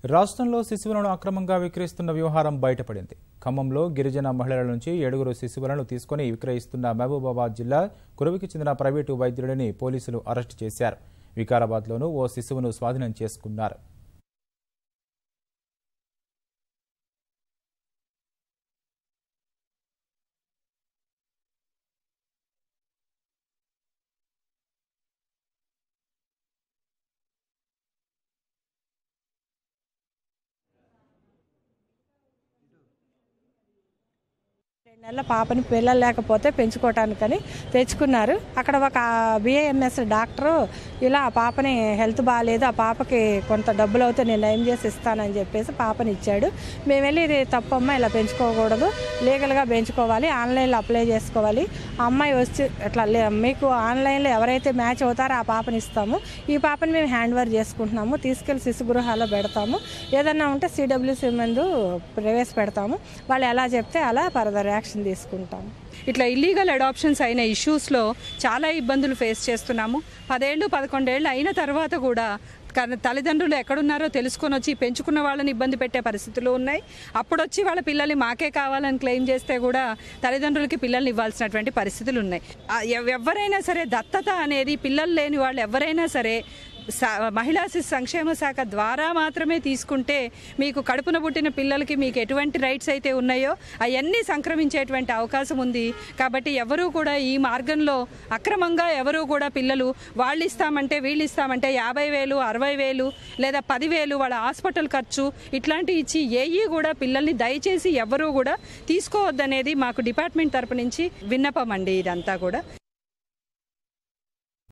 రాష్ట్రంలో శిశువులను అక్రమంగా విక్రయిస్తున్న వ్యవహారం బయటపడింది. ఖమ్మంలో గిరిజన మహిళల నుంచి 7 శిశువులను తీసుకుని విక్రయిస్తున్న మహబూబాబాద్ జిల్లా కురవికి చెందిన ప్రైవేటు వైద్యుడిని పోలీసులు అరెస్టు చేశారు. వికారాబాద్లోనూ ఓ శిశువును స్వాధీనం చేసుకున్నారు. నెల పాపని పిల్లలు లేకపోతే పెంచుకోవటానికని తెచ్చుకున్నారు. అక్కడ ఒక బిఏఎంఎస్ డాక్టరు ఇలా ఆ పాపని హెల్త్ బాగాలేదు, ఆ పాపకి కొంత డబ్బులు అవుతే నేను నయం చేసి ఇస్తానని చెప్పేసి పాపని ఇచ్చాడు. మేము వెళ్ళి ఇది తప్పమ్మా, ఇలా పెంచుకోకూడదు, లీగల్గా పెంచుకోవాలి, ఆన్లైన్లో అప్లై చేసుకోవాలి, ఆ అమ్మాయి వచ్చి ఇట్లా మీకు ఆన్లైన్లో ఎవరైతే మ్యాచ్ అవుతారో ఆ పాపని ఇస్తాము, ఈ పాపని మేము హ్యాండ్ ఓవర్ చేసుకుంటున్నాము, తీసుకెళ్లి శిశు గృహాల్లో పెడతాము, ఏదన్నా ఉంటే సిడబ్ల్యూసీ ముందు ప్రవేశపెడతాము, వాళ్ళు ఎలా చెప్తే అలా ఫర్దర్ యాక్షన్ తీసుకుంటాం. ఇట్లా ఇల్లీగల్ అడాప్షన్స్ అయిన ఇష్యూస్లో చాలా ఇబ్బందులు ఫేస్ చేస్తున్నాము. 10 ఏళ్ళు 11 ఏళ్ళు అయిన తర్వాత కూడా తల్లిదండ్రులు ఎక్కడున్నారో తెలుసుకొని వచ్చి పెంచుకున్న వాళ్ళని ఇబ్బంది పెట్టే పరిస్థితులు ఉన్నాయి. అప్పుడు వచ్చి వాళ్ళ పిల్లల్ని మాకే కావాలని క్లెయిమ్ చేస్తే కూడా తల్లిదండ్రులకి పిల్లల్ని ఇవ్వాల్సినటువంటి పరిస్థితులు ఉన్నాయి. ఎవరైనా సరే దత్తత అనేది పిల్లలు లేని వాళ్ళు ఎవరైనా సరే మహిళా శిశు సంక్షేమ శాఖ ద్వారా మాత్రమే తీసుకుంటే మీకు కడుపున పుట్టిన పిల్లలకి మీకు ఎటువంటి రైట్స్ అయితే ఉన్నాయో అవన్నీ సంక్రమించేటువంటి అవకాశం ఉంది. కాబట్టి ఎవరూ కూడా ఈ మార్గంలో అక్రమంగా ఎవరూ కూడా పిల్లలు వాళ్ళు ఇస్తామంటే వీళ్ళు ఇస్తామంటే 50,000 60,000 లేదా 10,000 వాళ్ళ హాస్పిటల్ ఖర్చు ఇట్లాంటి ఇచ్చి ఏఈ కూడా పిల్లల్ని దయచేసి ఎవరూ కూడా తీసుకోవద్దనేది మాకు డిపార్ట్మెంట్ తరపు నుంచి విన్నపం అండి. ఇదంతా కూడా